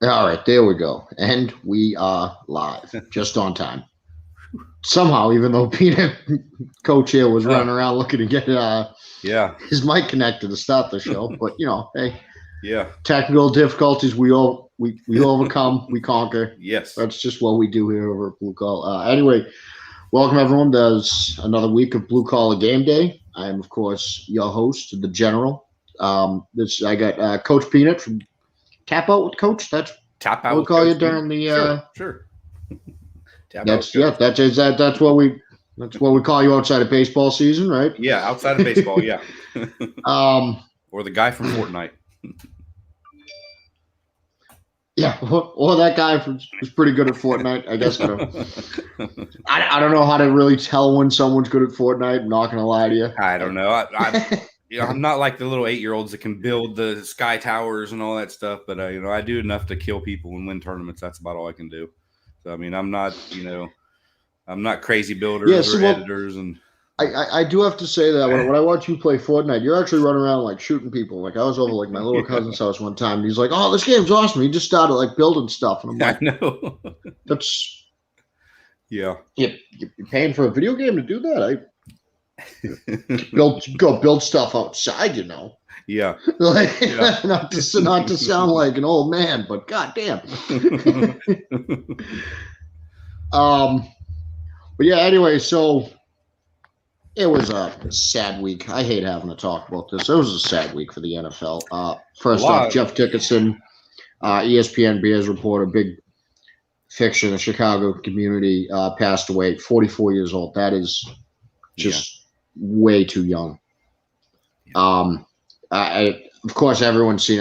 All right, there we go. And we are live, just on time. Somehow, even though Peter, coach here, was running around looking to get his mic connected to start the show. But, hey, technical difficulties we overcome, we conquer. Yes. That's just what we do here over at Blue Collar. Anyway, welcome everyone. There's another week of Blue Collar Game Day. I am, of course, your host, the General. I got Coach Peanut from Tap Out with Coach. That's Tap Out. We'll call you during the. Sure. That's what we call you outside of baseball season, right? Yeah, outside of baseball, yeah. Or the guy from Fortnite. Yeah, or that guy who's pretty good at Fortnite. I guess I don't know how to really tell when someone's good at Fortnite. I'm not gonna lie to you. I don't know. I'm not like the little 8-year-olds that can build the sky towers and all that stuff, but I do enough to kill people and win tournaments. That's about all I can do. So I mean, I'm not crazy builders or editors, and I do have to say that when I watch you play Fortnite, you're actually running around like shooting people. Like I was over like my little cousin's house one time, and he's like, "Oh, this game's awesome." He just started like building stuff, and I'm like, I know. That's you're paying for a video game to do that. Go build stuff outside, Yeah. Not to sound like an old man, but goddamn. But yeah. Anyway, so it was a sad week. I hate having to talk about this. It was a sad week for the NFL. First off, Jeff Dickinson, ESPN Bears reporter, big fixture in the Chicago community, passed away at 44 years old. That is just way too young. Of course, everyone's seen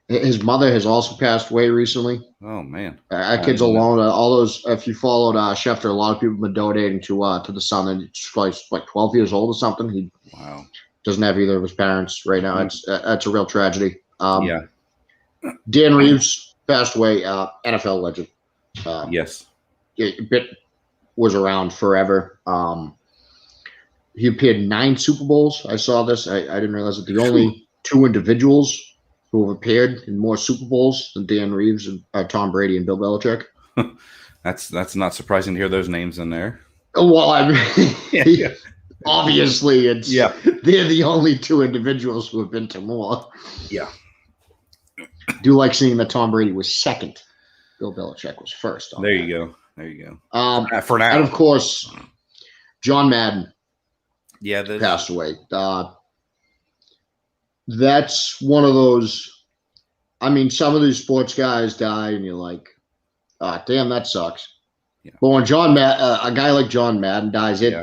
his mother has also passed away recently. Oh man, kids alone. All those. If you followed Schefter, a lot of people have been donating to the son, and he's like 12 years old or something. He doesn't have either of his parents right now. It's a real tragedy. Dan Reeves passed away. NFL legend. Yes, was around forever. He appeared in 9 Super Bowls. I saw this. I didn't realize that the only 2 individuals who have appeared in more Super Bowls than Dan Reeves and Tom Brady and Bill Belichick. That's not surprising to hear those names in there. Well, I mean, obviously, they're the only 2 individuals who have been to more. Yeah. I do like seeing that Tom Brady was second. Bill Belichick was first. There you go. For now. And of course, John Madden. Yeah, passed away. That's one of those. I mean, some of these sports guys die, and you're like, damn, that sucks. Yeah. But when a guy like John Madden dies, it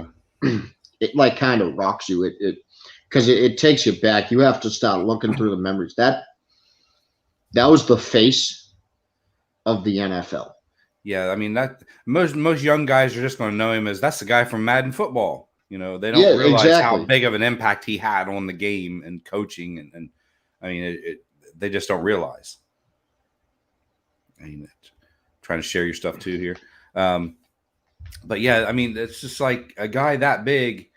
like kind of rocks you. Because it takes you back. You have to start looking through the memories. That was the face of the NFL. Yeah, I mean that most young guys are just going to know him as that's the guy from Madden football. They don't realize how big of an impact he had on the game and coaching, and I mean, they just don't realize. I mean, trying to share your stuff too here, but yeah, I mean, it's just like a guy that big.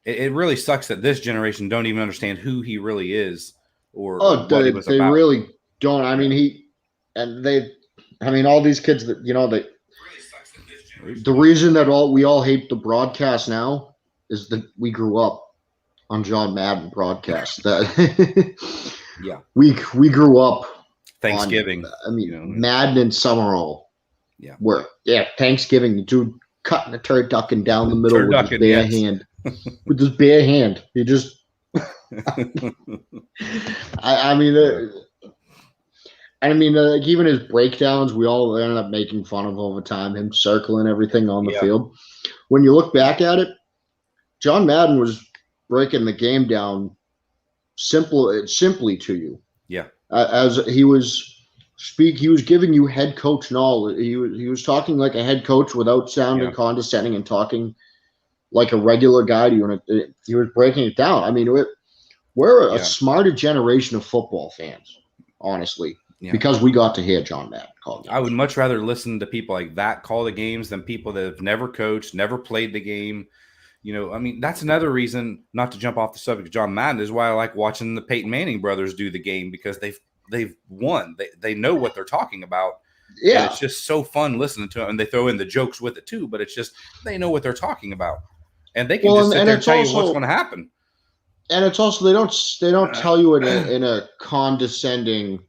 It really sucks that this generation don't even understand who he really is, or what he was they about. Really don't. I mean, all these kids that the reason that we all hate the broadcast now is that we grew up on John Madden broadcast. We grew up Thanksgiving. Madden and Summerall. Yeah. Thanksgiving, the dude cutting a turducken down the middle with his bare hand. With his bare hand. He just even his breakdowns, we all ended up making fun of over time, him circling everything on the field. When you look back at it, John Madden was breaking the game down simply to you. Yeah. As he was giving you head coach knowledge. He was talking like a head coach without sounding condescending and talking like a regular guy to you. And he was breaking it down. I mean, we're a smarter generation of football fans, honestly. Yeah. Because we got to hear John Madden call games. I would much rather listen to people like that call the games than people that have never coached, never played the game. I mean, that's another reason, not to jump off the subject of John Madden, is why I like watching the Peyton Manning brothers do the game, because they've won. They know what they're talking about. Yeah. And it's just so fun listening to them, and they throw in the jokes with it too, but it's just, they know what they're talking about, and they can just sit there and tell you what's going to happen. And it's also, they don't tell you in a condescending,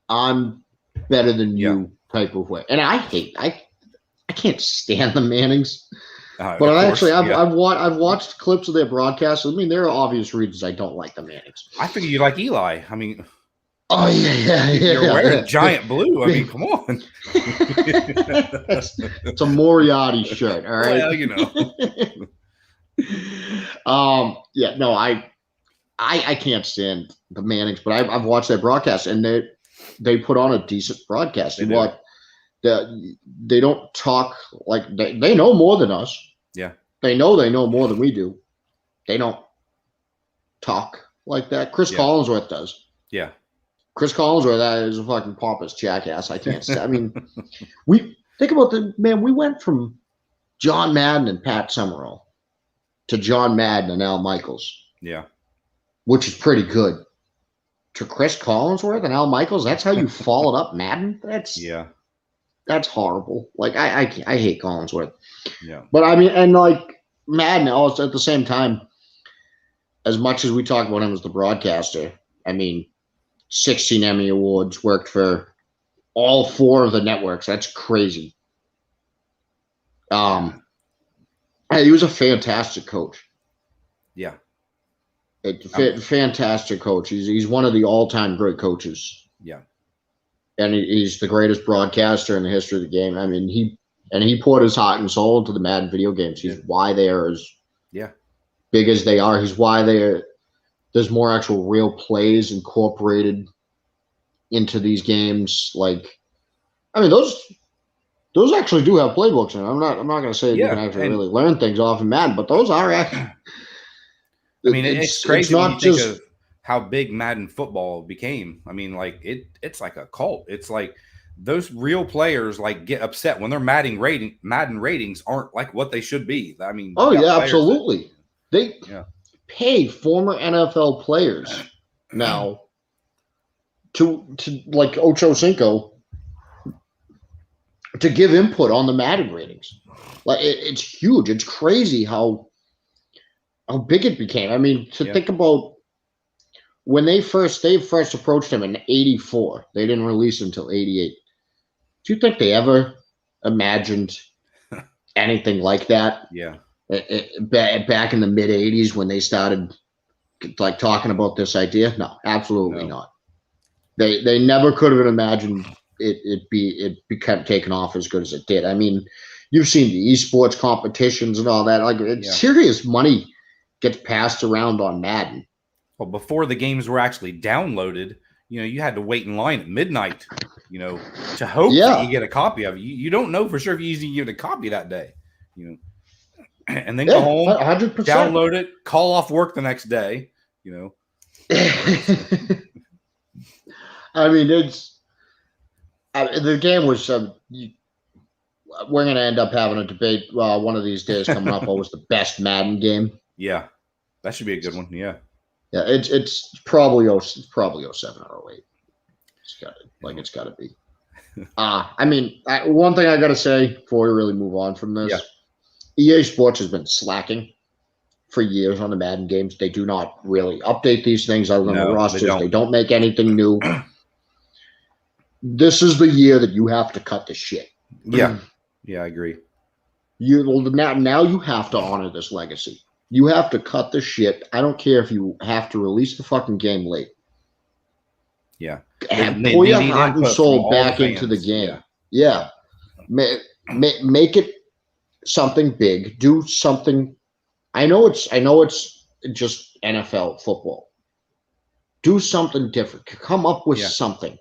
I'm better than you type of way. And I can't stand the Mannings. But I've watched clips of their broadcasts. I mean, there are obvious reasons I don't like the Mannings. I think you like Eli. I mean, oh yeah. You're wearing giant blue. I mean, come on. It's a Moriarty shirt, all right. Well, you know. I can't stand the Mannings, but I've watched their broadcast, and they put on a decent broadcast. They don't talk like they know more than us. Yeah. They know more than we do. They don't talk like that. Chris Collinsworth does. Yeah. Chris Collinsworth is a fucking pompous jackass. I can't say. I mean, we think about we went from John Madden and Pat Summerall to John Madden and Al Michaels. Yeah. Which is pretty good. To Chris Collinsworth and Al Michaels, that's how you followed up Madden? That's horrible. Like, I hate Collinsworth. Yeah. But I mean, and like Madden, also at the same time, as much as we talk about him as the broadcaster, I mean, 16 Emmy Awards, worked for all 4 of the networks. That's crazy. He was a fantastic coach. Yeah. Fantastic coach. He's one of the all-time great coaches. Yeah. And he's the greatest broadcaster in the history of the game. I mean, he poured his heart and soul into the Madden video games. He's why they are as big as they are. He's why there's more actual real plays incorporated into these games. Like, I mean, those actually do have playbooks in it. I'm not going to say you can actually really learn things off of Madden, but those are actually. I mean, it's crazy when you think of how big Madden football became. I mean, like it's like a cult. It's like those real players like get upset when their Madden ratings aren't like what they should be. I mean, absolutely. They pay former NFL players now to like Ocho Cinco to give input on the Madden ratings. Like it's huge. It's crazy how big it became. I mean, think about when they first approached him in '84. They didn't release until '88. Do you think they ever imagined anything like that? Yeah. Back in the mid '80s when they started like talking about this idea? No, absolutely not. They never could have imagined it become taken off as good as it did. I mean, you've seen the esports competitions and all that. Like serious money gets passed around on Madden. Well, before the games were actually downloaded, you had to wait in line at midnight, to hope that you get a copy of it. You don't know for sure if you even get a copy that day, and then go home, 100%. Download it, call off work the next day, I mean, the game was, we're going to end up having a debate one of these days coming up. What was the best Madden game? Yeah, that should be a good one. Yeah. Yeah, it's probably 07 or 08. It's got to be. I mean, one thing I got to say before we really move on from this, EA Sports has been slacking for years on the Madden games. They do not really update these things other than the rosters. They don't make anything new. This is the year that you have to cut the shit. Yeah, I agree. Now you have to honor this legacy. You have to cut the shit. I don't care if you have to release the fucking game late. Yeah. And pull your heart and soul back into the game. Yeah. Make it something big. Do something. I know it's just NFL football. Do something different. Come up with something.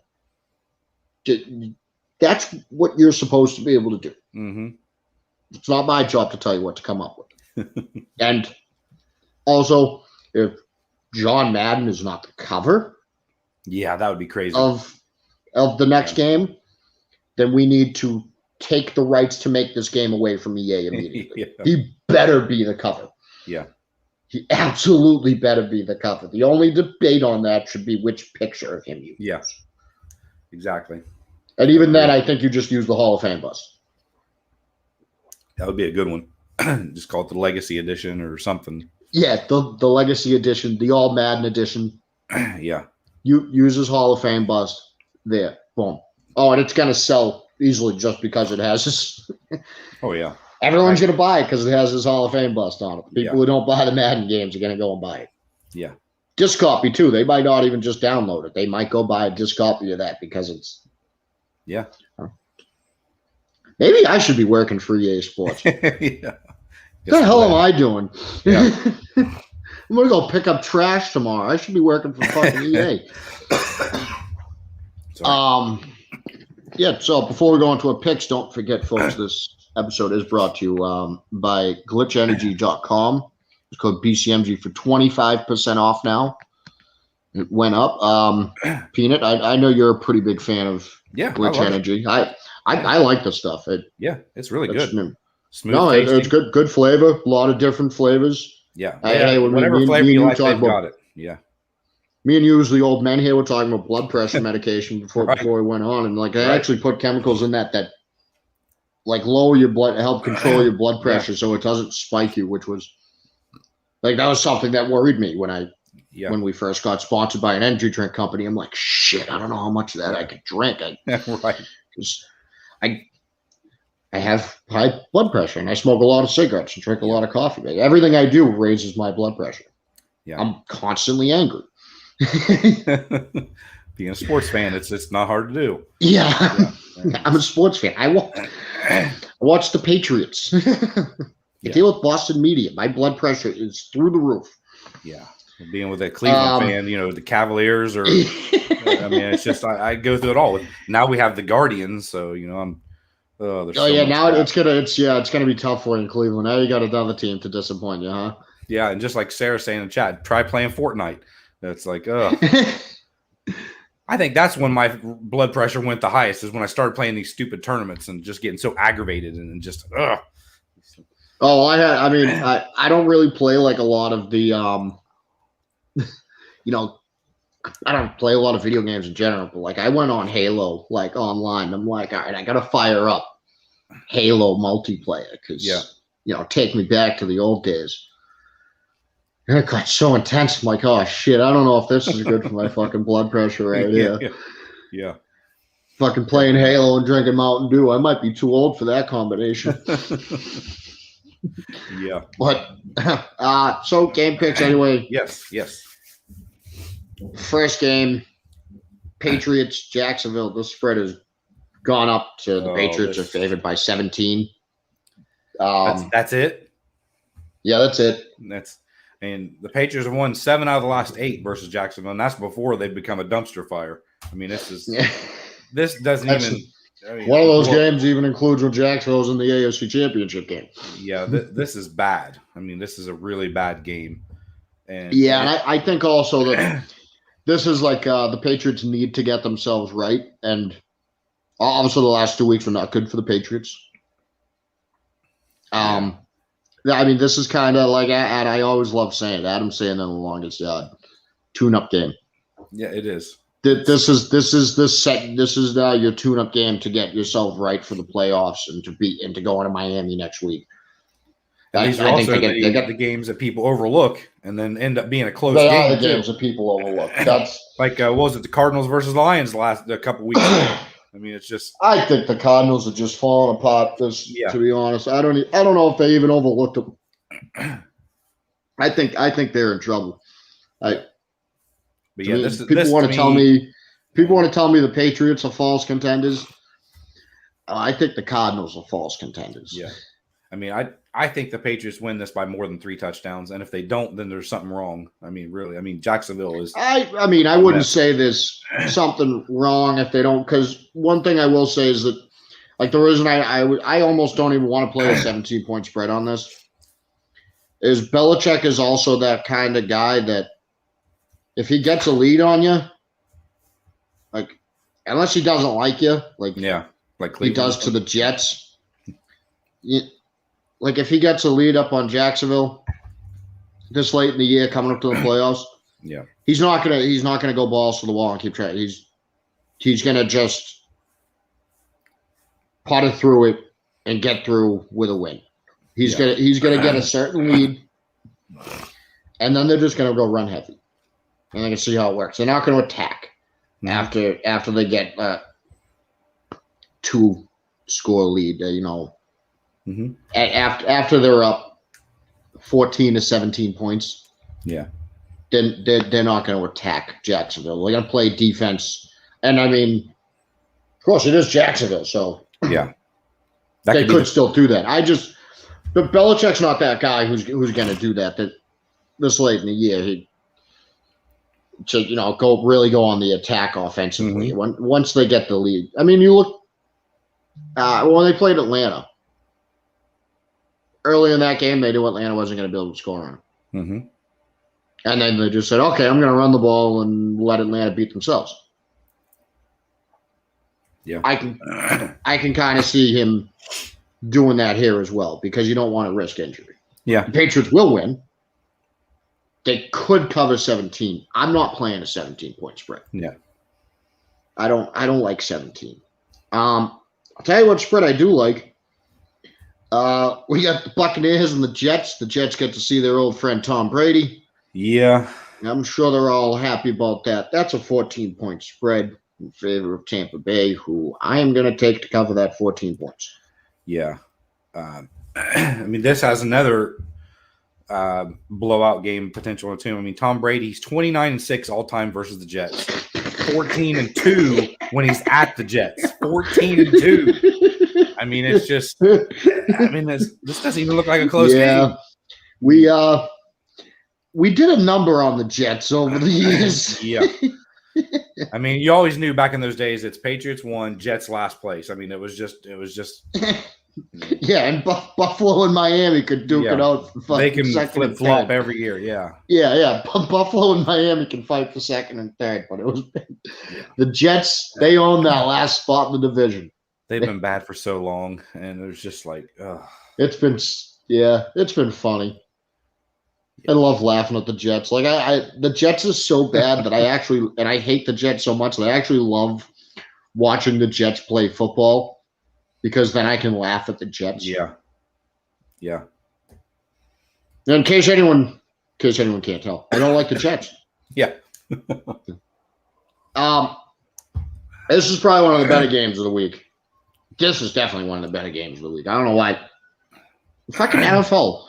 That's what you're supposed to be able to do. Mm-hmm. It's not my job to tell you what to come up with. And also, if John Madden is not the cover, that would be crazy of the next game, then we need to take the rights to make this game away from EA immediately. He better be the cover. Yeah, He absolutely better be the cover. The only debate on that should be which picture of him you use. Yeah, exactly. And even then, I think you just use the Hall of Fame bust. That would be a good one. Just call it the Legacy Edition or something. Yeah, the Legacy Edition, the All Madden Edition. Yeah. You use his Hall of Fame bust. There. Boom. Oh, and it's going to sell easily just because it has his. Oh, yeah. Everyone's going to buy it because it has his Hall of Fame bust on it. People who don't buy the Madden games are going to go and buy it. Yeah. Disc copy, too. They might not even just download it. They might go buy a disc copy of that because it's. Yeah. Maybe I should be working for EA Sports. Yeah. What the hell am I doing? Yeah. I'm going to go pick up trash tomorrow. I should be working for fucking EA. Yeah, so before we go into our picks, don't forget, folks, this episode is brought to you by glitchenergy.com. It's code BCMG for 25% off now. It went up. Peanut, I know you're a pretty big fan of Glitch Energy. I like the stuff. It's really good. Smooth. No, it's good. Good flavor. A lot of different flavors. Yeah. Whatever flavor you like, they've got it. Yeah. Me and you, as the old men here, were talking about blood pressure medication before we went on, and I actually put chemicals in that lower your blood, help control your blood pressure so it doesn't spike you, which was that was something that worried me when we first got sponsored by an energy drink company. I'm like, shit, I don't know how much of that I could drink. Because I have high blood pressure and I smoke a lot of cigarettes and drink a lot of coffee. Everything I do raises my blood pressure. Yeah. I'm constantly angry. Being a sports fan, it's not hard to do. Yeah. I'm a sports fan. I watch the Patriots. I deal with Boston media. My blood pressure is through the roof. Yeah. Being with a Cleveland fan, the Cavaliers, or it's just I go through it all. Now we have the Guardians, so I'm. Now it's gonna be tough for you in Cleveland. Now you got another team to disappoint you, huh? Yeah, and just like Sarah saying in chat, try playing Fortnite. That's like, I think that's when my blood pressure went the highest, is when I started playing these stupid tournaments and just getting so aggravated and just Oh, I don't really play like a lot of the I don't play a lot of video games in general, but I went on Halo online. I'm like, all right, I gotta fire up Halo multiplayer because take me back to the old days. And it got so intense. I'm like, oh shit, I don't know if this is good for my fucking blood pressure right here. Yeah. Fucking playing Halo and drinking Mountain Dew. I might be too old for that combination. Yeah. But so game picks anyway. Yes. First game, Patriots, Jacksonville. The spread has gone up to the Patriots are favored by 17. That's it? Yeah, that's it. And the Patriots have won 7 out of the last 8 versus Jacksonville, and that's before they've become a dumpster fire. This doesn't even. One of those games even includes when Jacksonville's in the AFC Championship game. Yeah, this is bad. This is a really bad game. And I think also that this is the Patriots need to get themselves right, and obviously the last 2 weeks were not good for the Patriots. This is kind of and I always love saying it. Adam saying in the longest tune-up game. Yeah, it is. This is your tune-up game to get yourself right for the playoffs and to go into Miami next week. And these are also the games that people overlook and then end up being a close game. They are the games that people overlook. That's what was it? The Cardinals versus the Lions a couple weeks ago. It's just. I think the Cardinals are just falling apart. To be honest, I don't know if they even overlooked them. I think they're in trouble. People want to tell me the Patriots are false contenders. I think the Cardinals are false contenders. Yeah, I think the Patriots win this by more than 3 touchdowns, and if they don't, then there's something wrong. Really. Jacksonville is. I wouldn't say there's something wrong if they don't, because one thing I will say is that, the reason I almost don't even want to play a 17-point spread on this is Belichick is also that kind of guy that if he gets a lead on you, unless he doesn't like you, he does to the Jets. If he gets a lead up on Jacksonville, this late in the year, coming up to the playoffs. Yeah, he's not gonna go balls to the wall and keep trying. He's gonna just putter through it and get through with a win. He's gonna get a certain lead, and then they're just gonna go run heavy, and they can see how it works. They're not gonna attack after they get 2-score lead. After they're up 14 to 17 points. Yeah. Then they're not going to attack Jacksonville. They're going to play defense, and I mean, of course, it is Jacksonville, so yeah, they could still do that. But Belichick's not that guy who's going to do that. That this late in the year, he should go on the attack offensively. Once they get the lead. I mean, you look when they played Atlanta early in that game, they knew Atlanta wasn't going to be able to score on them. And then they just said, okay, I'm going to run the ball and let Atlanta beat themselves. Yeah. I can kind of see him doing that here as well because you don't want to risk injury. Yeah. The Patriots will win. They could cover 17. I'm not playing a 17-point spread. Yeah. I don't like 17. I'll tell you what spread I do like. We got the Buccaneers and the Jets. The Jets get to see their old friend Tom Brady. Yeah. I'm sure they're all happy about that. That's a 14-point spread in favor of Tampa Bay, who I am going to take to cover that 14 points. Yeah. I mean, this has another blowout game potential too. I mean, Tom Brady's 29-6 all-time versus the Jets. 14-2 when he's at the Jets. 14-2. I mean, it's just. I mean, this doesn't even look like a close game. We did a number on the Jets over the years. Yeah. I mean, you always knew back in those days it's Patriots won, Jets last place. I mean, it was just. Yeah, and Buffalo and Miami could duke it out. They can flip flop every year. Yeah. Yeah. Buffalo and Miami can fight for second and third, but it was the Jets. They own that last spot in the division. They've been bad for so long, and it was just like, ugh. It's been funny. I love laughing at the Jets. Like the Jets is so bad that I hate the Jets so much that I actually love watching the Jets play football because then I can laugh at the Jets. Yeah. Yeah. And in case anyone can't tell, I don't like the Jets. Yeah. This is probably one of the better games of the week. This is definitely one of the better games of the week. I don't know why. Fucking NFL.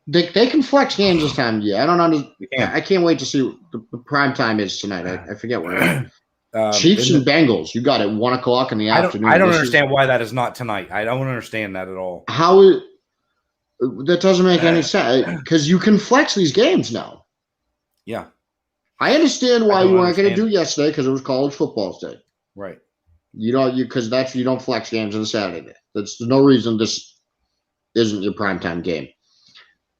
They can flex games this time of year. I don't understand. I can't wait to see what the prime time is tonight. I forget what it is. Chiefs and Bengals. You got it 1 o'clock in the afternoon. I don't understand why that is not tonight. I don't understand that at all. That doesn't make any sense because you can flex these games now. Yeah. I understand why you weren't going to do yesterday because it was college football day. Right. You don't flex games on a Saturday. There's no reason this isn't your primetime game.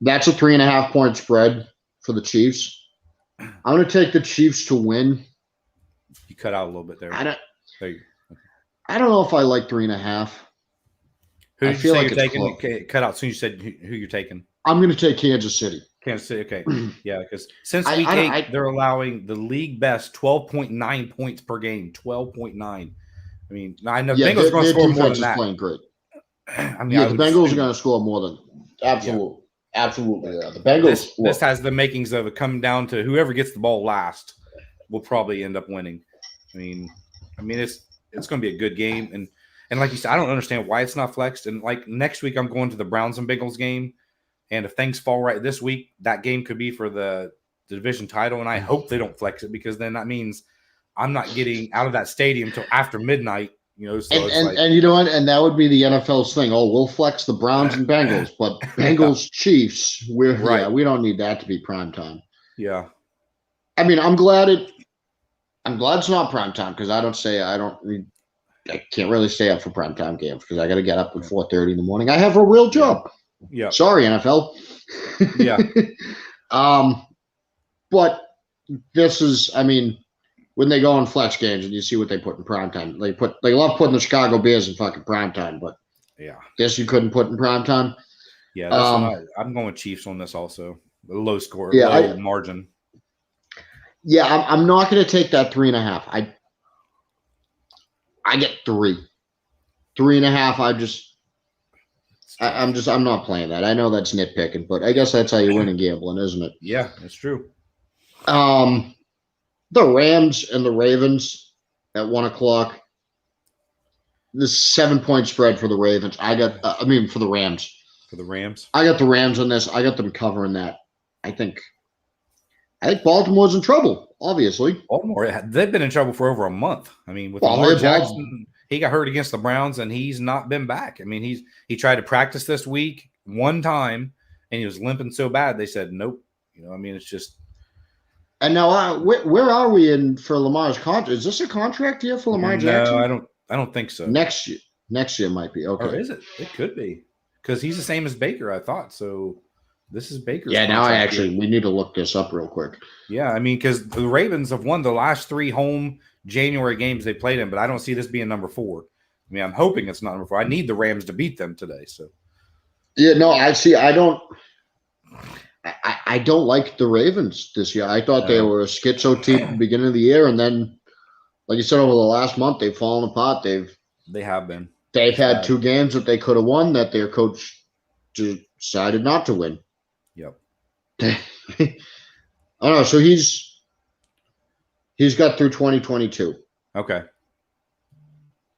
That's a 3.5-point spread for the Chiefs. I'm going to take the Chiefs to win. You cut out a little bit there. I don't know if I like 3.5. Who did you say you're taking? Cut out. Soon you said who you're taking. I'm going to take Kansas City. Kansas City, okay. Yeah, because since week 8, they're allowing the league best 12.9 points per game. 12.9. I mean, I know Bengals are going to score more than that. Playing great. I mean, the Bengals are going to score more than absolutely. Yeah. Absolutely. Yeah. The Bengals. This has the makings of it coming down to whoever gets the ball last will probably end up winning. I mean, it's going to be a good game, and like you said, I don't understand why it's not flexed. And like next week, I'm going to the Browns and Bengals game, and if things fall right this week, that game could be for the division title, and I hope they don't flex it because then that means I'm not getting out of that stadium until after midnight. So and you know what? And that would be the NFL's thing. Oh, we'll flex the Browns and Bengals, but Bengals Chiefs, we don't need that to be prime time. Yeah. I mean, I'm glad it's not prime time because I can't really stay up for prime time games because I got to get up at 4:30 in the morning. I have a real job. Yeah. Sorry, NFL. Yeah. But this is, I mean, when they go on flex games and you see what they put in primetime, they love putting the Chicago Bears in fucking primetime, but yeah, this you couldn't put in primetime. Yeah, I'm going with Chiefs on this also. Low score, low margin. Yeah, I'm not going to take that 3.5. I get 3. 3.5. I'm not playing that. I know that's nitpicking, but I guess that's how you win in gambling, isn't it? Yeah, that's true. The Rams and the Ravens at 1:00. This 7-point spread for the Ravens. For the Rams. For the Rams, I got the Rams on this. I got them covering that. I think Baltimore's in trouble. Obviously, Baltimore. They've been in trouble for over a month. I mean, with Lamar Jackson, he got hurt against the Browns, and he's not been back. I mean, he tried to practice this week one time, and he was limping so bad they said nope. It's just. And now, where are we in for Lamar's contract? Is this a contract year for Lamar Jackson? No, I don't think so. Next year might be okay. Or is it? It could be because he's the same as Baker. I thought so. This is Baker's. Yeah, now we need to look this up real quick. Yeah, I mean, because the Ravens have won the last 3 home January games they played in, but I don't see this being number 4. I mean, I'm hoping it's not number 4. I need the Rams to beat them today. So. Yeah, no, I don't like the Ravens this year. I thought they were a schizo team at the beginning of the year, and then, like you said, over the last month, they've fallen apart. They have been. They've had 2 games that they could have won that their coach decided not to win. Yep. I don't know. So he's got through 2022. Okay.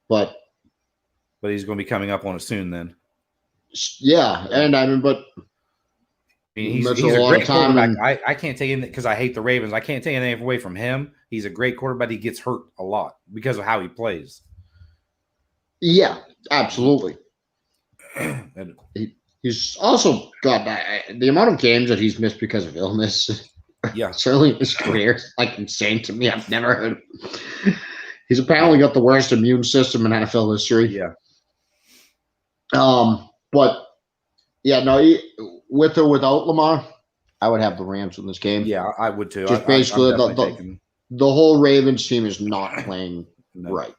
But he's going to be coming up on it soon then. Yeah, and but he's a great quarterback. I can't take anything because I hate the Ravens. I can't take anything away from him. He's a great quarterback. He gets hurt a lot because of how he plays. Yeah, absolutely. He's also got the amount of games that he's missed because of illness. Yeah, certainly in his career is insane to me. I've never heard. He's apparently got the worst immune system in NFL history. Yeah. But yeah, no. With or without Lamar, I would have the Rams in this game. Yeah, I would too. Just basically, the whole Ravens team is not playing right,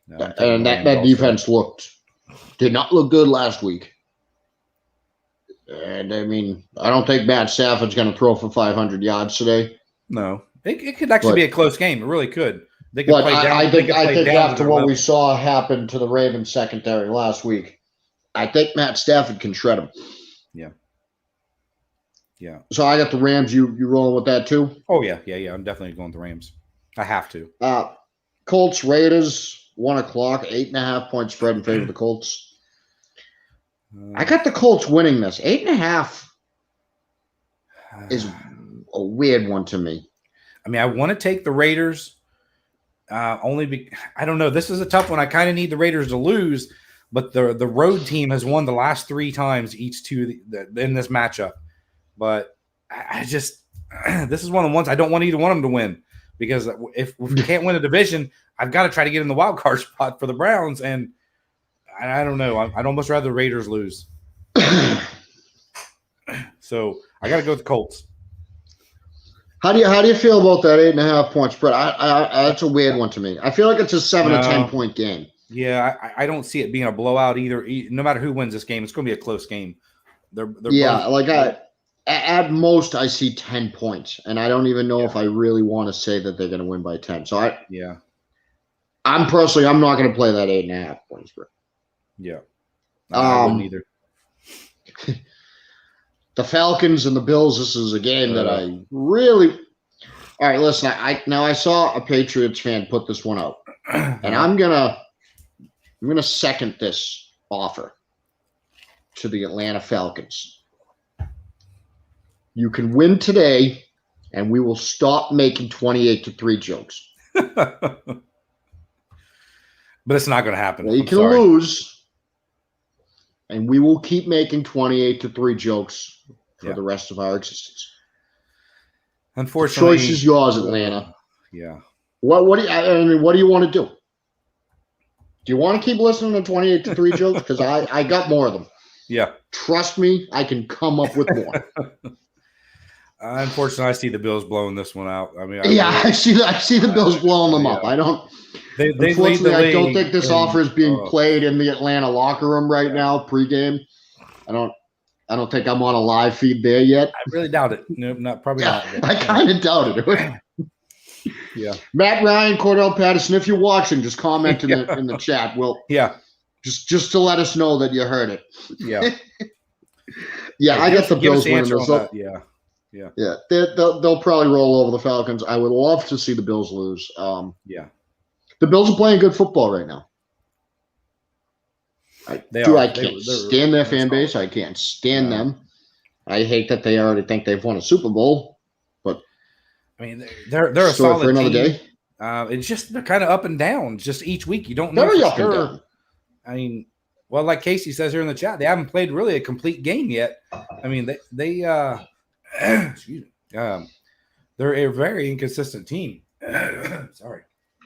and that defense did not look good last week. And I mean, I don't think Matt Stafford's going to throw for 500 yards today. No, it could actually be a close game. It really could. They could play down. I think after what we saw happen to the Ravens secondary last week, I think Matt Stafford can shred him. Yeah. Yeah. So I got the Rams. You rolling with that too? Oh yeah. I'm definitely going with the Rams. I have to. Colts Raiders 1:00, 8.5-point spread in favor of the Colts. I got the Colts winning this. 8.5 is a weird one to me. I mean, I want to take the Raiders. I don't know. This is a tough one. I kind of need the Raiders to lose, but the road team has won the last 3 times each two in this matchup. But I just this is one of the ones I don't want either one of them to win because if we can't win a division, I've got to try to get in the wild card spot for the Browns, and I don't know. I'd almost rather the Raiders lose. So I got to go with the Colts. How do you feel about that 8.5-point spread? That's a weird one to me. I feel like it's a 7 to 10-point game. Yeah, I don't see it being a blowout either. No matter who wins this game, it's going to be a close game. They're at most I see 10 points, and I don't even know if I really want to say that they're going to win by 10. So I'm not going to play that 8.5-point spread. Yeah, I wouldn't either. The Falcons and the Bills. This is a game that I really. All right, listen. I saw a Patriots fan put this one out, and I'm gonna second this offer to the Atlanta Falcons. You can win today, and we will stop making 28-3 jokes. But it's not going to happen. Well, you can lose. And we will keep making 28-3 jokes for the rest of our existence. Unfortunately, the choice is yours, Atlanta. Yeah. What do you want to do? Do you want to keep listening to 28-3 jokes? Because I got more of them. Yeah. Trust me, I can come up with more. Unfortunately, I see the Bills blowing this one out. I mean, I see the Bills blowing them up. I don't. Unfortunately, I don't think this offer is being played in the Atlanta locker room right now, pregame. I don't. I don't think I'm on a live feed there yet. I really doubt it. No, probably not. I kind of doubt it. Yeah. Matt Ryan, Cordell Patterson, if you're watching, just comment in the chat. Well, just to let us know that you heard it. Yeah. Yeah, I get the Bills winning this. Yeah. They'll probably roll over the Falcons. I would love to see the Bills lose. The Bills are playing good football right now. I can't stand their fan base. I can't stand them. I hate that they already think they've won a Super Bowl. But I mean, they're a solid for another team. Day. It's just they're kind of up and down. Just each week, you don't know very for up sure. And down. I mean, well, like Casey says here in the chat, they haven't played really a complete game yet. I mean, they excuse me, they're a very inconsistent team. Sorry.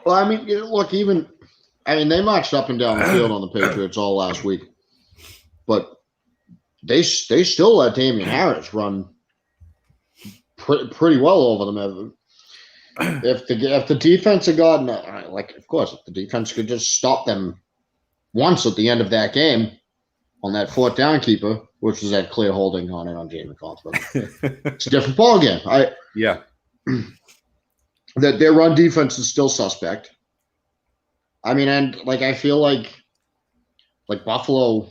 Well, I mean, look, they marched up and down the field on the Patriots all last week, but they still let Damian Harris run pretty well over them. If the defense had gotten of course, if the defense could just stop them once at the end of that game on that fourth down keeper, which was that clear holding on it on Jamie Collins, it's a different ball game. That their run defense is still suspect. I mean, and I feel like Buffalo,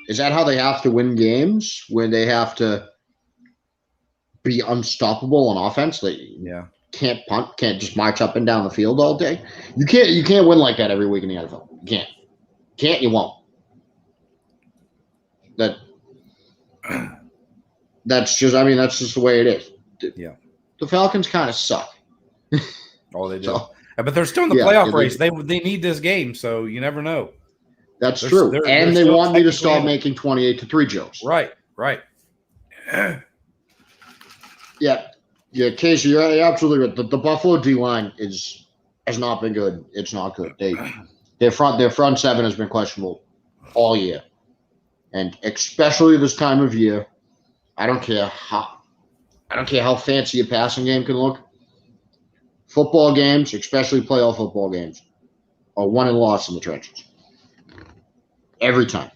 is that how they have to win games, when they have to be unstoppable on offense? They can't punt, can't just march up and down the field all day. You can't win like that every week in the NFL. You can't, you won't. That's just the way it is. The Falcons kind of suck. Oh, they do. But they're still in the playoff race. They need this game, so you never know. That's true. And they want me to start making 28-3 jokes. Right. Yeah, Casey, you're absolutely right. The Buffalo D-line has not been good. It's not good. Their front seven has been questionable all year. And especially this time of year, I don't care how fancy a passing game can look. Football games, especially playoff football games, are won and lost in the trenches. Every time.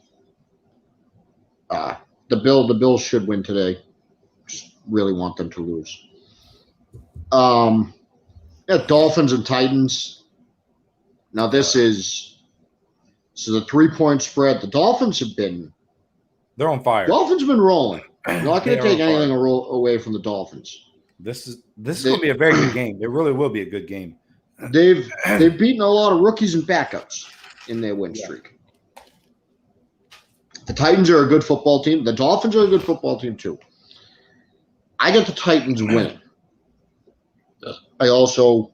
The Bills should win today. Just really want them to lose. Dolphins and Titans. Now this is a 3-point spread. The Dolphins they're on fire. Dolphins have been rolling. I'm not going to take anything away from the Dolphins. This is going to be a very good game. It really will be a good game. They've beaten a lot of rookies and backups in their win streak. The Titans are a good football team. The Dolphins are a good football team too. I got the Titans winning. I also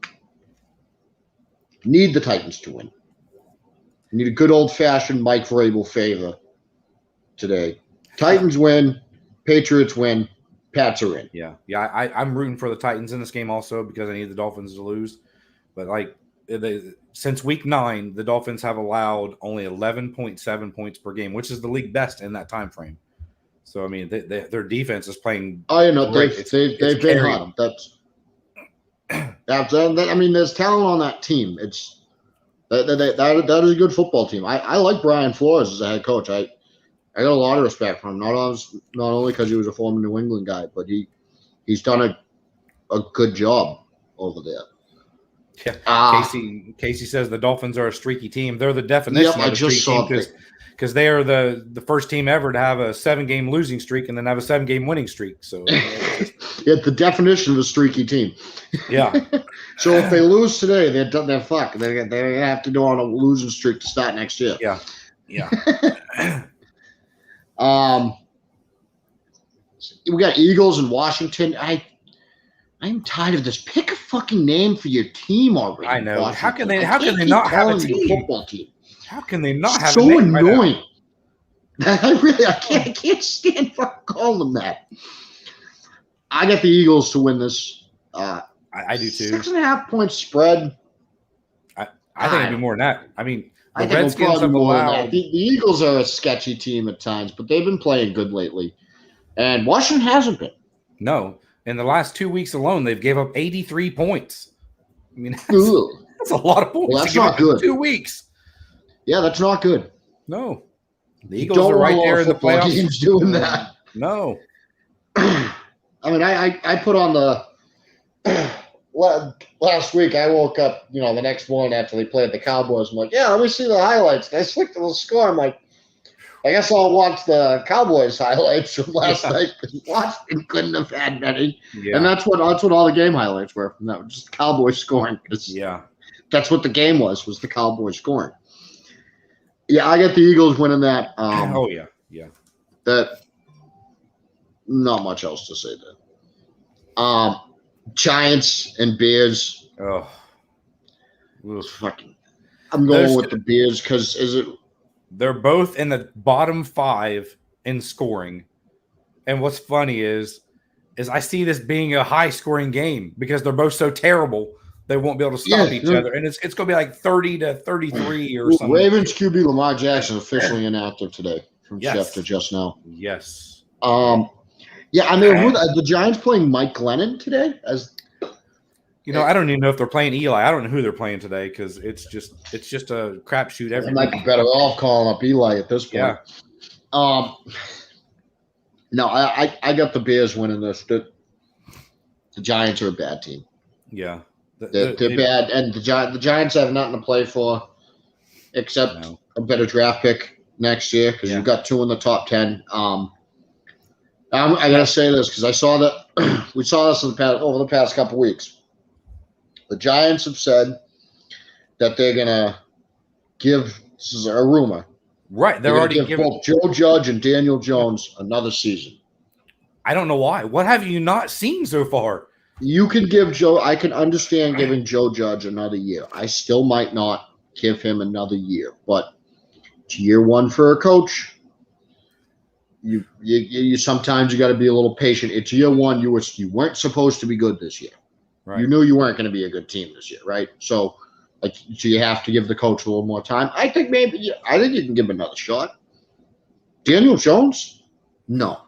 need the Titans to win. I need a good old-fashioned Mike Vrabel favor today. Titans win. Patriots win. Pats are in. Yeah. I'm rooting for the Titans in this game also because I need the Dolphins to lose. But since week 9, the Dolphins have allowed only 11.7 points per game, which is the league best in that time frame. So I mean, their defense is playing. Oh, they've been hot. I mean, there's talent on that team. That is a good football team. I like Brian Flores as a head coach. I got a lot of respect for him. Not only because he was a former New England guy, but he's done a good job over there. Yeah. Casey says the Dolphins are a streaky team. They're the definition of a streaky team because they are the first team ever to have a 7-game losing streak and then have a 7-game winning streak. So the definition of a streaky team. Yeah. So if they lose today, they're fucked. They have to go on a losing streak to start next year. Yeah. We got Eagles and Washington. I'm tired of this. Pick a fucking name for your team already. I know. How can they not have a team? Football team. How can they not have so a name? So annoying. I can't stand for calling them that. I got the Eagles to win this. I do too. 6.5 point spread. I think it'd be more than that. I mean, the Redskins have allowed. The Eagles are a sketchy team at times, but they've been playing good lately. And Washington hasn't been. No. In the last 2 weeks alone, they've gave up 83 points. I mean, that's a lot of points. Well, that's not good. 2 weeks. Yeah, that's not good. No. The Eagles are right there in the playoffs. Teams doing that. No. I mean, I put on the last week. I woke up, the next morning after they played the Cowboys. I'm like, yeah, let me see the highlights. And I looked at the score. I'm like, I guess I'll watch the Cowboys highlights from last night. Washington couldn't have had many, and that's what all the game highlights were. No, just the Cowboys scoring. That's what the game was the Cowboys scoring. Yeah, I got the Eagles winning that. That not much else to say there. Giants and Bears. Oh, I'm going with the Bears because they're both in the bottom 5 in scoring. And what's funny is I see this being a high-scoring game because they're both so terrible they won't be able to stop each other. And it's going to be like 30-33 or something. Ravens QB Lamar Jackson officially inactive today from Schefter just now. Yes. Yeah, I mean, the Giants playing Mike Glennon today? I don't even know if they're playing Eli. I don't know who they're playing today because it's just a crapshoot every week. Might be better off calling up Eli at this point. Yeah. No, I got the Bears winning this. The Giants are a bad team. Yeah. They're bad, and the Giants have nothing to play for except a better draft pick next year because you've got 2 in the top 10. I got to say this because I saw that we saw this over the past couple weeks. The Giants have said that they're going to give – this is a rumor. Right. They're already giving both Joe Judge and Daniel Jones another season. I don't know why. What have you not seen so far? You can give Joe – I can understand giving Joe Judge another year. I still might not give him another year. But it's year 1 for a coach. You sometimes you got to be a little patient. It's year 1. You weren't supposed to be good this year. Right. You knew you weren't going to be a good team this year, right? So you have to give the coach a little more time. I think you can give him another shot. Daniel Jones? No.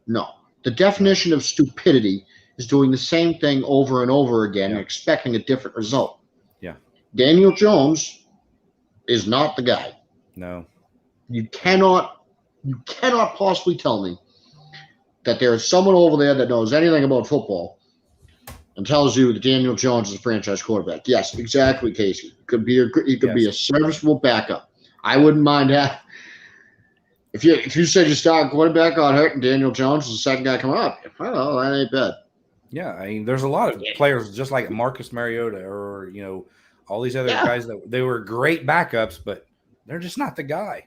The definition of stupidity is doing the same thing over and over again and expecting a different result. Yeah. Daniel Jones is not the guy. No. You cannot possibly tell me that there is someone over there that knows anything about football and tells you that Daniel Jones is a franchise quarterback. Yes, exactly, Casey. He could be a serviceable backup. I wouldn't mind that. If you said your star quarterback got hurt and Daniel Jones is the second guy coming up, I don't know, that ain't bad. Yeah, I mean, there's a lot of players just like Marcus Mariota or all these other guys that they were great backups, but they're just not the guy.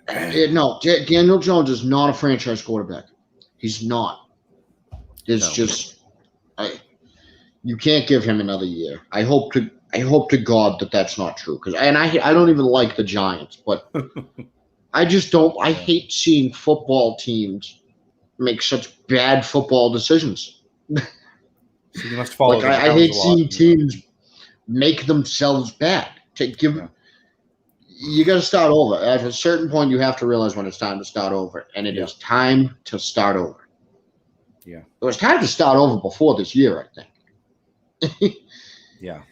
No, Daniel Jones is not a franchise quarterback. He's not. You can't give him another year. I hope to God that that's not true. I don't even like the Giants, but I just don't. I hate seeing football teams make such bad football decisions. So you must follow. I hate seeing teams make themselves bad. You got to start over. At a certain point, you have to realize when it's time to start over, and it is time to start over. Yeah, it was time to start over before this year, I think. Yeah.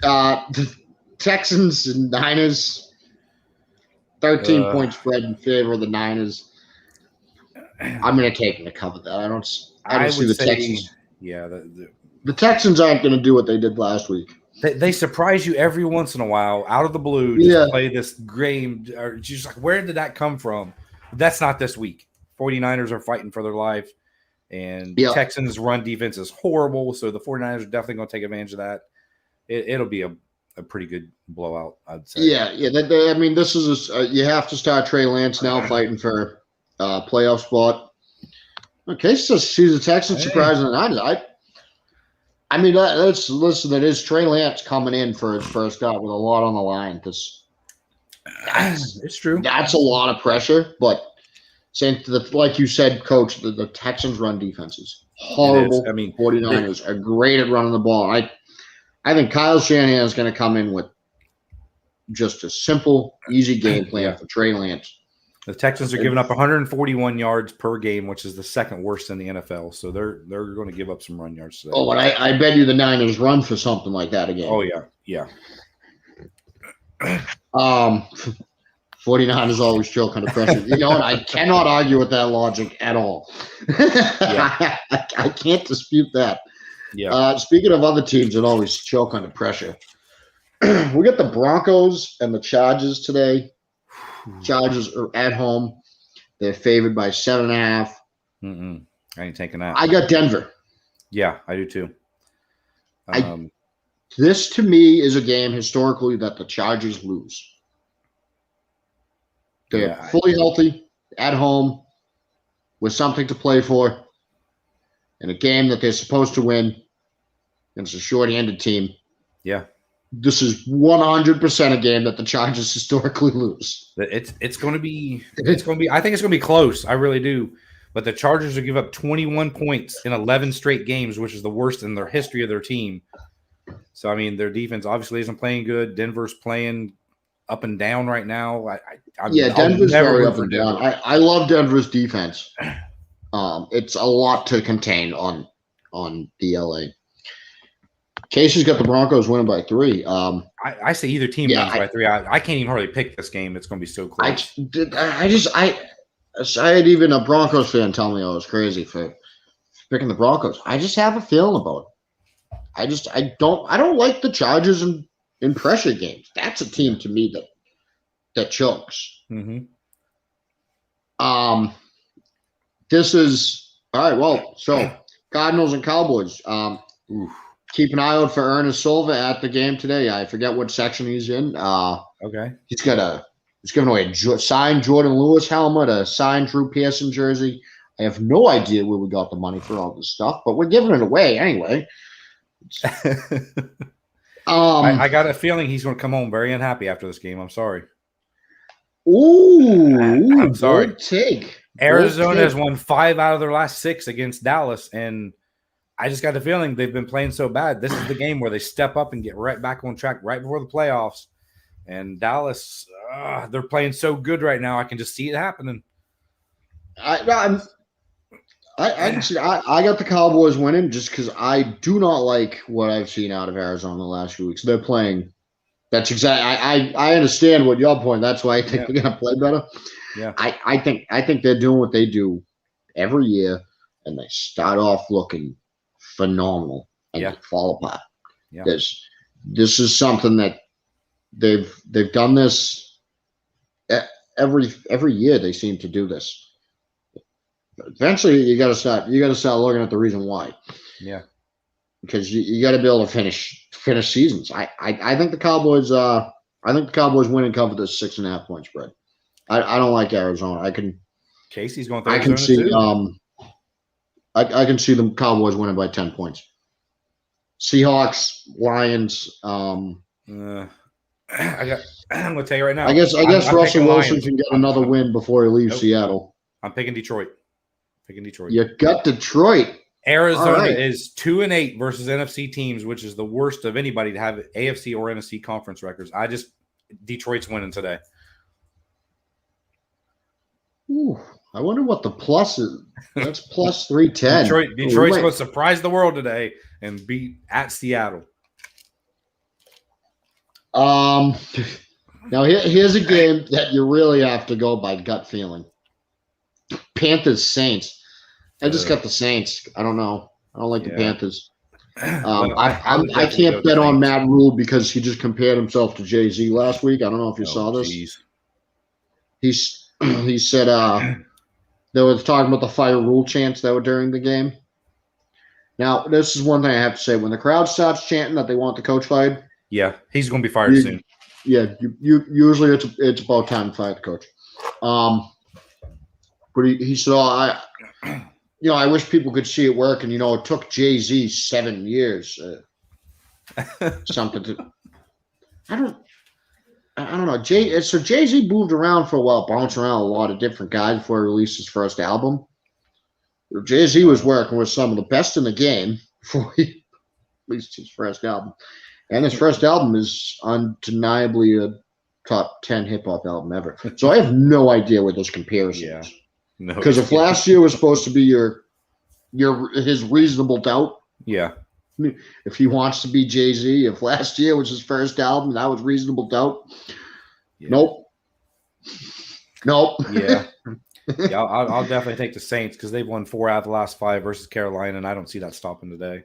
The Texans and Niners, 13-point spread in favor of the Niners. I'm going to take them to cover that. I don't see the Texans. Yeah, the Texans aren't going to do what they did last week. They surprise you every once in a while, out of the blue, to play this game. Or just like, where did that come from? That's not this week. 49ers are fighting for their life. And the Texans' run defense is horrible, so the 49ers are definitely going to take advantage of that. It'll be a pretty good blowout, I'd say. Yeah. I mean, this is you have to start Trey Lance now fighting for a playoff spot. Okay, so she's the Texans surprising the Niners. I mean, let's listen. That is Trey Lance coming in for his first start with a lot on the line. It's true. That's a lot of pressure, but. Like you said, Coach, the Texans' run defense is horrible. I mean, 49ers are great at running the ball. I think Kyle Shanahan is going to come in with just a simple, easy game plan for Trey Lance. The Texans are giving up 141 yards per game, which is the second worst in the NFL. So they're going to give up some run yards today. Oh, but I bet you the Niners run for something like that again. Oh, yeah. 49ers always choke under pressure. And I cannot argue with that logic at all. Yeah. I can't dispute that. Yeah. Speaking of other teams that always choke under pressure, we got the Broncos and the Chargers today. Chargers are at home. They're favored by 7.5. I ain't taking that. I got Denver. Yeah, I do too. This to me is a game historically that the Chargers lose. They're fully healthy, at home, with something to play for, in a game that they're supposed to win against a short-handed team. Yeah. This is 100% a game that the Chargers historically lose. It's going to be I think it's going to be close. I really do. But the Chargers will give up 21 points in 11 straight games, which is the worst in their history of their team. So, I mean, their defense obviously isn't playing good. Denver's playing up and down right now. Denver's very up and down. I love Denver's defense. It's a lot to contain on the LA. Casey's got the Broncos winning by 3. I say either team wins by 3. I can't even hardly pick this game. It's going to be so close. I had even a Broncos fan tell me I was crazy for picking the Broncos. I just have a feeling about it. I don't like the Chargers in pressure games. That's a team to me that chokes. Mm-hmm. This is all right. Well, so Cardinals and Cowboys. Keep an eye out for Ernest Silva at the game today. I forget what section he's in. Okay. He's giving away a signed Jordan Lewis helmet, a signed Drew Pearson jersey. I have no idea where we got the money for all this stuff, but we're giving it away anyway. I got a feeling he's going to come home very unhappy after this game. I'm sorry. I'm sorry. Good take. Arizona has won 5 out of their last 6 against Dallas, and I just got the feeling they've been playing so bad. This is the game where they step up and get right back on track right before the playoffs. And Dallas, they're playing so good right now. I can just see it happening. I can see. I got the Cowboys winning just because I do not like what I've seen out of Arizona the last few weeks. They're playing. That's exactly. I understand what your point. That's why I think they're gonna play better. Yeah. I think they're doing what they do every year, and they start off looking phenomenal and they fall apart. Yeah. This is something that they've done this every year. They seem to do this. Eventually, you got to start looking at the reason why. Yeah, because you got to be able to finish seasons. I think the Cowboys. I think the Cowboys win and cover this 6.5 point spread. I don't like Arizona. Casey's going. I can see. Too. I can see the Cowboys winning by 10 points. Seahawks, Lions. I'm going to tell you right now. I guess Russell Wilson can get another win before he leaves Seattle. I'm picking Detroit. You got Detroit. Arizona is 2-8 versus NFC teams, which is the worst of anybody to have AFC or NFC conference records. Detroit's winning today. Ooh, I wonder what the plus is. That's plus 310. Detroit's going to surprise the world today and beat at Seattle. Now here's a game that you really have to go by gut feeling. Panthers Saints. I just got the Saints. I don't know. I don't like the Panthers. I can't bet on Matt Rule because he just compared himself to Jay-Z last week. I don't know if you saw this. Geez. He said they were talking about the fire Rule chants that were during the game. Now, this is one thing I have to say. When the crowd starts chanting that they want the coach fired, he's going to be fired soon. Yeah, usually it's about time to fire the coach. But he said, I wish people could see it work. And, it took Jay-Z 7 years. Something to – I don't know. So Jay-Z moved around for a while, bounced around a lot of different guys before he released his first album. Jay-Z was working with some of the best in the game before he released his first album. And his first album is undeniably a top 10 hip-hop album ever. So I have no idea what this comparison is. Because if last year was supposed to be his reasonable doubt, if he wants to be Jay-Z, if last year was his first album, that was reasonable doubt. Nope. Nope. Yeah. Yeah, I'll definitely take the Saints because they've won 4 out of the last 5 versus Carolina, and I don't see that stopping today.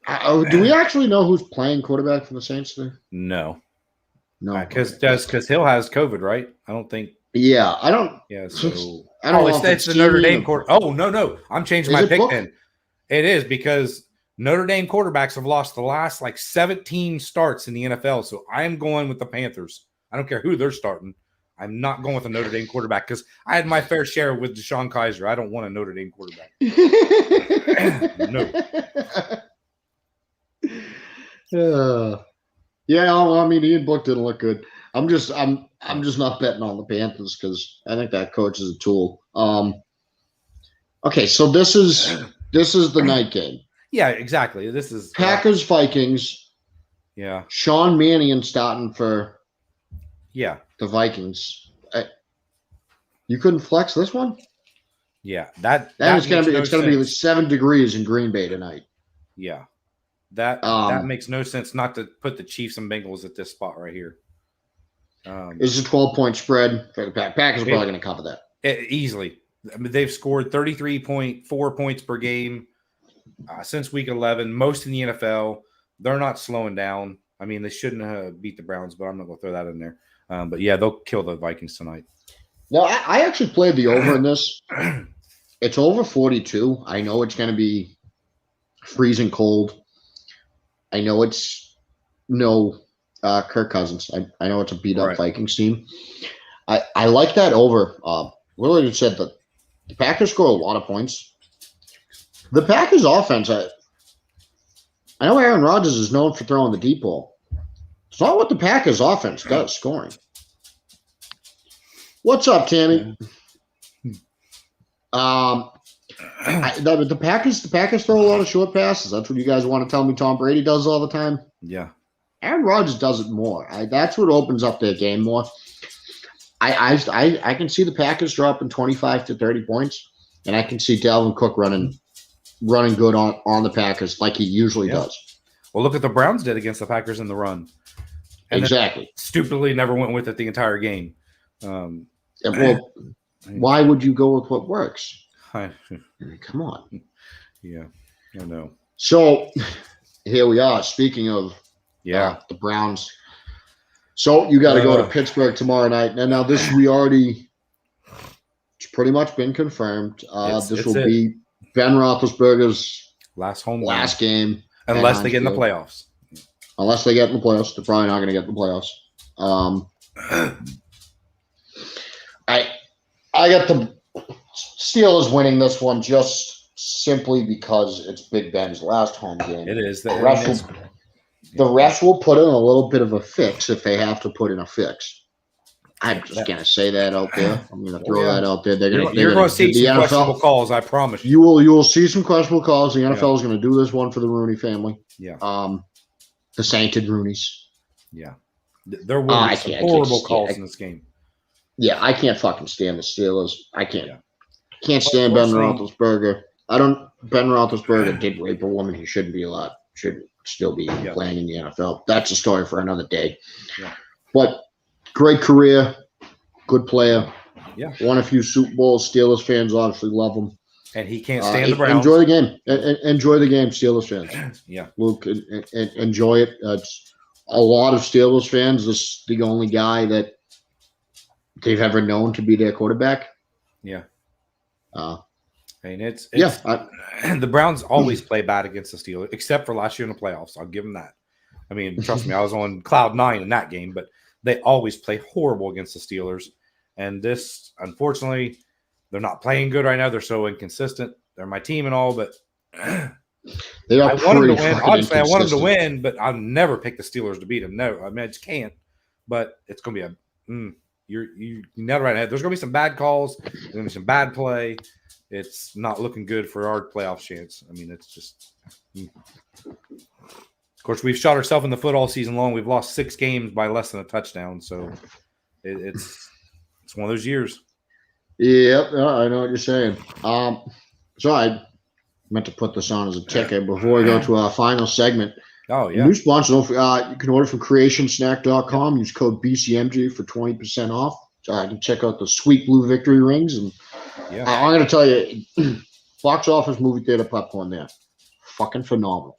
Do we actually know who's playing quarterback for the Saints today? No. Because Hill has COVID, right? I don't think. Yeah, I don't. Yeah, so I don't know if it's the Notre Dame quarter. Oh no, I'm changing my pick then. It is because Notre Dame quarterbacks have lost the last 17 starts in the NFL, so I am going with the Panthers. I don't care who they're starting. I'm not going with a Notre Dame quarterback because I had my fair share with Deshaun Kaiser. I don't want a Notre Dame quarterback. No. Yeah, I mean, Ian Book didn't look good. I'm just not betting on the Panthers because I think that coach is a tool. Okay, so this is the night game. Yeah, exactly. This is Packers Vikings. Yeah. Sean Mannion starting for. Yeah. The Vikings. You couldn't flex this one? Yeah. That is going to be. It's going to be 7 degrees in Green Bay tonight. Yeah. That makes no sense not to put the Chiefs and Bengals at this spot right here. It's a 12-point spread for the Packers are probably going to cover that. Easily. I mean, they've scored 33.4 points per game since week 11, most in the NFL. They're not slowing down. I mean, they shouldn't have beat the Browns, but I'm not going to throw that in there. But, yeah, they'll kill the Vikings tonight. No, I actually played the over in this. It's over 42. I know it's going to be freezing cold. I know it's no Kirk Cousins. I know it's a beat-up Vikings team. I like that over. Willard had said that the Packers score a lot of points. The Packers offense, I know Aaron Rodgers is known for throwing the deep ball. It's not what the Packers offense does, scoring. What's up, Tammy? The Packers throw a lot of short passes. That's what you guys want to tell me Tom Brady does all the time? Yeah. Aaron Rodgers does it more. That's what opens up their game more. I can see the Packers dropping 25 to 30 points, and I can see Dalvin Cook running good on the Packers like he usually does. Well, look at the Browns did against the Packers in the run. And exactly. Stupidly never went with it the entire game. Well, why would you go with what works? I mean, come on. Yeah, I know. So here we are. Speaking of the Browns. So you got to go to Pittsburgh tomorrow night. Now this it's pretty much been confirmed. This will be Ben Roethlisberger's last game. Unless they get in the playoffs. Unless they get in the playoffs. They're probably not going to get in the playoffs. I got the Steelers winning this one just simply because it's Big Ben's last home game. It is. The refs will put in a little bit of a fix if they have to put in a fix. I'm just going to say that out there. I'm going to throw that out there. You're going to see some questionable calls, I promise you. You will see some questionable calls. The NFL is going to do this one for the Rooney family. Yeah. The sainted Roonies. Yeah. There will be some horrible calls in this game. Yeah, I can't fucking stand the Steelers. I can't. Yeah. Can't stand Ben Roethlisberger. Ben Roethlisberger did rape a woman he shouldn't be allowed. Should still be playing in the NFL. That's a story for another day. Yeah. But great career, good player. Yeah. Won a few Super Bowls. Steelers fans obviously love him. And he can't stand the Browns. Enjoy the game. Enjoy the game, Steelers fans. Yeah. Luke, enjoy it. It's a lot of Steelers fans. This is the only guy that they've ever known to be their quarterback. Yeah. I mean, it's the Browns always play bad against the Steelers, except for last year in the playoffs. I'll give them that. I mean, trust me, I was on cloud 9 in that game, but they always play horrible against the Steelers. And this, unfortunately, they're not playing good right now. They're so inconsistent. They're my team and all, but they are. I want them to win. Obviously, I want them to win, but I'll never pick the Steelers to beat them. No, I mean, I just can't. But it's going to be you never right now. There's going to be some bad calls. There's going to be some bad play. It's not looking good for our playoff chance. I mean, it's just. Of course, we've shot ourselves in the foot all season long. We've lost 6 games by less than a touchdown. So it's one of those years. Yep, I know what you're saying. So I meant to put this on as a ticket before we go to our final segment. Oh, yeah. New sponsor, you can order from creationsnack.com. Use code BCMG for 20% off. I can check out the sweet blue victory rings. And I'm going to tell you, box office movie theater popcorn there. Fucking phenomenal.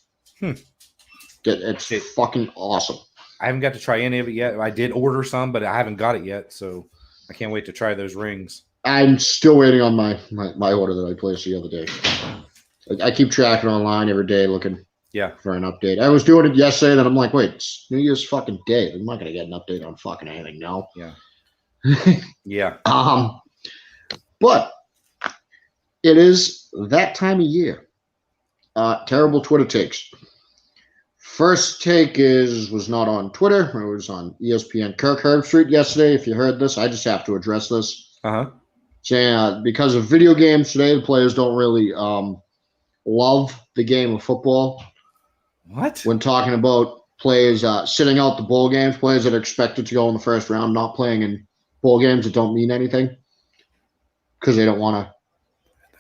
It's fucking awesome. I haven't got to try any of it yet. I did order some, but I haven't got it yet. So I can't wait to try those rings. I'm still waiting on my order that I placed the other day. I keep tracking online every day looking for an update. I was doing it yesterday, and I'm like, wait, it's New Year's fucking day. I'm not going to get an update on fucking anything now. Yeah. But it is that time of year. Terrible Twitter takes. First take was not on Twitter. It was on ESPN. Kirk Herbstreit yesterday. If you heard this, I just have to address this. Saying because of video games today, the players don't really love the game of football. What? When talking about players sitting out the bowl games, players that are expected to go in the first round, not playing in bowl games that don't mean anything because they don't want to.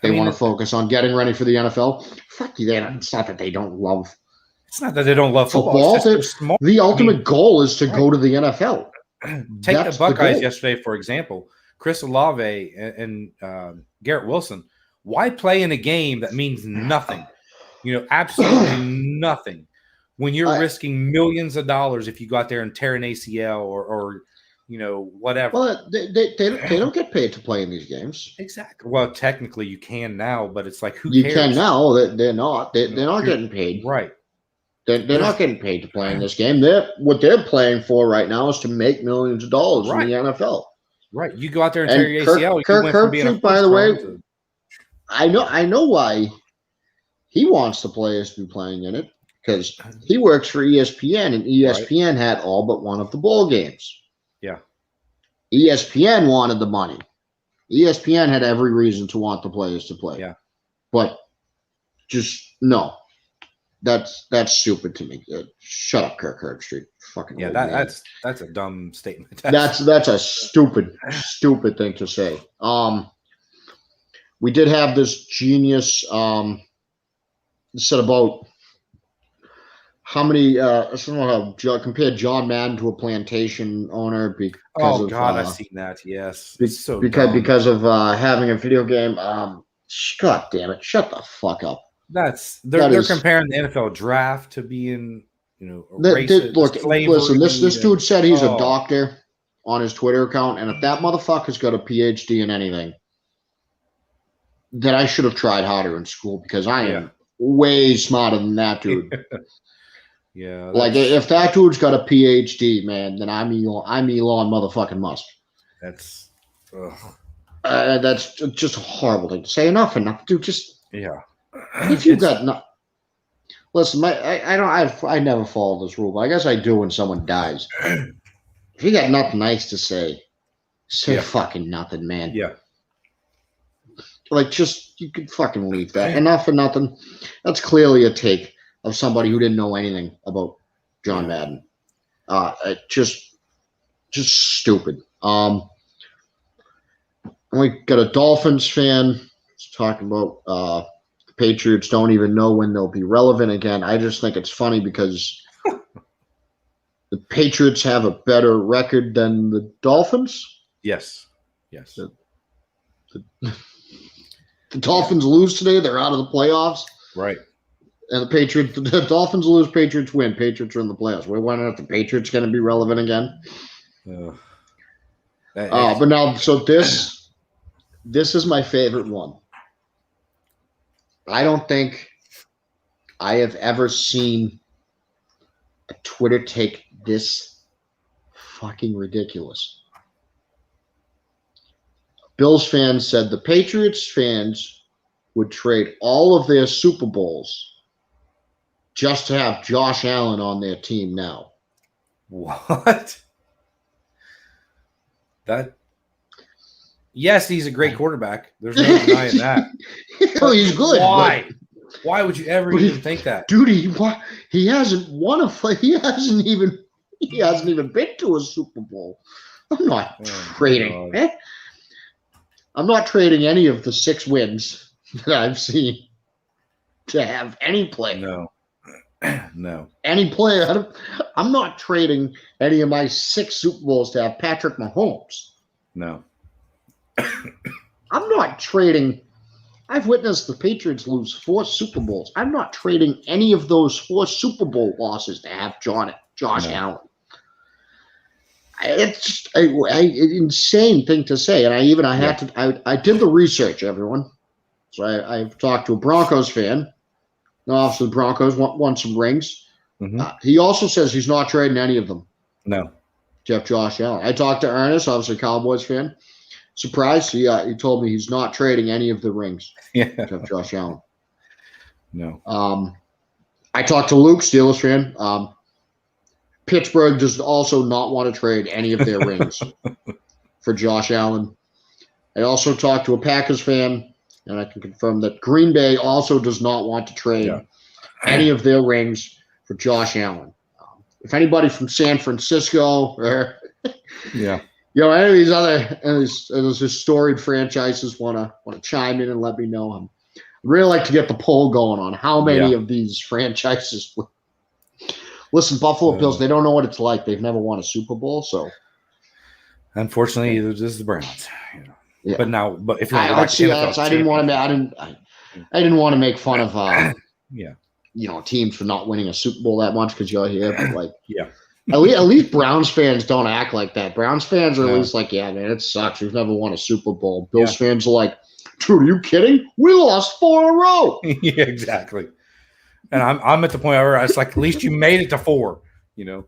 They want to focus on getting ready for the NFL. Fuck you! It's not that they don't love. It's not that they don't love football. The ultimate goal is to go to the NFL. Take the Buckeyes yesterday, for example. Chris Olave and Garrett Wilson. Why play in a game that means nothing? Absolutely nothing. When you're risking millions of dollars if you go out there and tear an ACL or whatever. Well, they don't get paid to play in these games. Exactly. Well, technically you can now, but it's like who you cares? You can now. They're not. They're not getting paid. Right. They're not getting paid to play in this game. What they're playing for right now is to make millions of dollars in the NFL. Right. You go out there and tear your ACL. Kirk Herbstreit, by the way, I know why he wants the players to be playing in it because he works for ESPN, and ESPN had all but one of the bowl games. Yeah. ESPN wanted the money. ESPN had every reason to want the players to play. Yeah. But just no. That's stupid to me. Shut up, Kirk Herbstreit. Fucking that's a dumb statement. That's a stupid thing to say. We did have this genius said about how many compared John Madden to a plantation owner because I've seen that. Yes, because of having a video game. God damn it! Shut the fuck up. They're comparing the NFL draft to being, listen, this dude said he's a doctor on his Twitter account, and if that motherfucker's got a PhD in anything, then I should have tried harder in school because I am way smarter than that dude. Like if that dude's got a PhD, man, then I'm Elon motherfucking Musk. That's just a horrible thing to say. Enough, dude. Just if you got no, listen, I never follow this rule, but I guess I do when someone dies. If you got nothing nice to say fucking nothing, man. Yeah. Like, just you could fucking leave that. Enough for nothing. That's clearly a take of somebody who didn't know anything about John Madden. Just stupid. We got a Dolphins fan talking about the Patriots don't even know when they'll be relevant again. I just think it's funny because the Patriots have a better record than the Dolphins. Yes. The Dolphins lose today. They're out of the playoffs. Right. And the Dolphins lose, Patriots win. Patriots are in the playoffs. We're wondering if the Patriots going to be relevant again. But now, so this is my favorite one. I don't think I have ever seen a Twitter take this fucking ridiculous. Bills fans said the Patriots fans would trade all of their Super Bowls just to have Josh Allen on their team now. What? Yes, he's a great quarterback. There's no denying that. He's good. Why? Why would you ever even think that? Dude, he hasn't won he hasn't even been to a Super Bowl. I'm not trading. I'm not trading any of the 6 wins that I've seen to have any player. No. Any player. I'm not trading any of my 6 Super Bowls to have Patrick Mahomes. No. I'm not trading. I've witnessed the Patriots lose 4 Super Bowls. I'm not trading any of those 4 Super Bowl losses to have Josh Allen. It's just an insane thing to say. And I did the research, everyone. So I've talked to a Broncos fan. No, obviously the Broncos won some rings. Mm-hmm. He also says he's not trading any of them. No. Jeff Josh Allen. I talked to Ernest, obviously a Cowboys fan. Surprised, he told me he's not trading any of the rings. Yeah. Jeff Josh Allen. No. I talked to Luke, Steelers fan. Pittsburgh does also not want to trade any of their rings for Josh Allen. I also talked to a Packers fan, and I can confirm that Green Bay also does not want to trade any of their rings for Josh Allen. If anybody from San Francisco or any of these other those storied franchises want to chime in and let me know, I'd really like to get the poll going on how many of these franchises. Listen, Buffalo Bills, they don't know what it's like. They've never won a Super Bowl, so unfortunately, this is the Browns. Yeah. But if you're I didn't want to make fun of teams for not winning a Super Bowl that much because you're here, but at least Browns fans don't act like that. Browns fans are at least like, yeah, man, it sucks. We've never won a Super Bowl. Bills fans are like, dude, are you kidding? We lost 4 in a row. Yeah, exactly. And I'm at the point where it's like, at least you made it to 4. In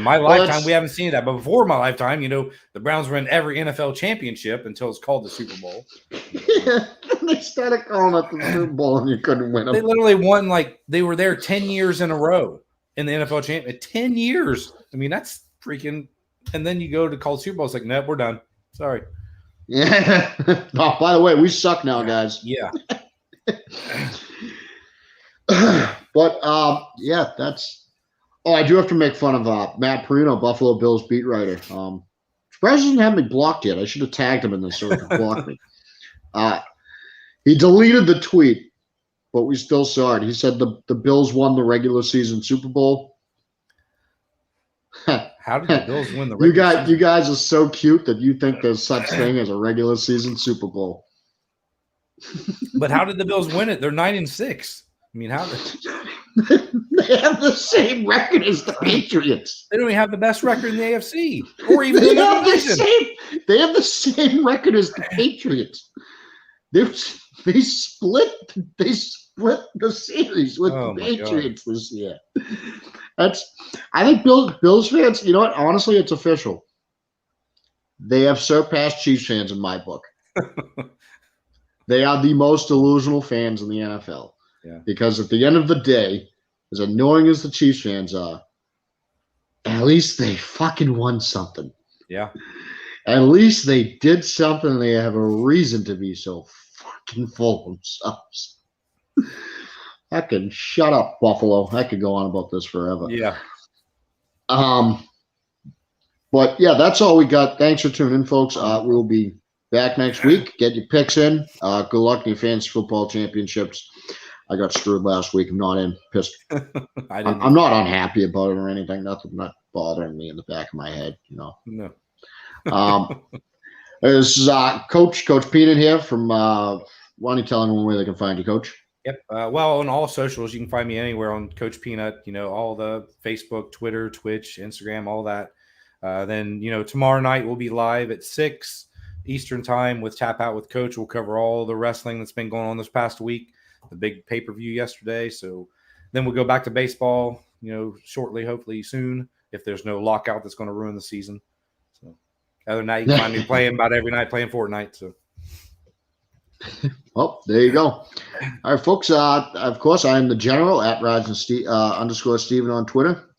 my lifetime, we haven't seen that. But before my lifetime, the Browns were in every NFL championship until it's called the Super Bowl. They started calling it the Super Bowl and you couldn't win them. They literally won, they were there 10 years in a row in the NFL championship. 10 years. I mean, that's freaking – and then you go to call Super Bowl. It's like, nope, we're done. Sorry. Yeah. Oh, by the way, we suck now, guys. Yeah. But that's. Oh, I do have to make fun of Matt Perino, Buffalo Bills beat writer. Surprised he doesn't have me blocked yet. I should have tagged him in this so he could block me. He deleted the tweet, but we still saw it. He said the Bills won the regular season Super Bowl. How did the Bills win the regular season? You guys are so cute that you think there's such thing as a regular season Super Bowl. But how did the Bills win it? They're 9-6. I mean, how? They have the same record as the Patriots. They don't even have the best record in the AFC, or even they have the same record as the Patriots. They split the series with the Patriots this year. I think Bills fans. You know what? Honestly, it's official. They have surpassed Chiefs fans in my book. They are the most delusional fans in the NFL. Yeah. Because at the end of the day, as annoying as the Chiefs fans are, at least they fucking won something. Yeah. At least they did something. They have a reason to be so fucking full of themselves. I can shut up, Buffalo. I could go on about this forever. Yeah. But yeah, that's all we got. Thanks for tuning in, folks. We'll be back next week. Get your picks in. Good luck in your fantasy football championships. I got screwed last week. I'm not pissed. I'm not unhappy about it or anything. Nothing not bothering me in the back of my head, No. This is Coach Peanut here from why don't you tell anyone where they can find you, Coach? Yep. Well, on all socials, you can find me anywhere on Coach Peanut, all the Facebook, Twitter, Twitch, Instagram, all that. Then, tomorrow night we'll be live at 6 Eastern time with Tap Out with Coach. We'll cover all the wrestling that's been going on this past week. The big pay-per-view yesterday. So then we'll go back to baseball, shortly, hopefully soon, if there's no lockout that's going to ruin the season. So other than that, you can find me playing about every night, playing Fortnite. So. Well, there you go. All right, folks. Of course, I am the general at @Rise_Steven on Twitter.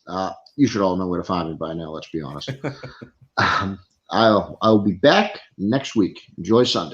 You should all know where to find me by now, let's be honest. I'll be back next week. Enjoy Sunday.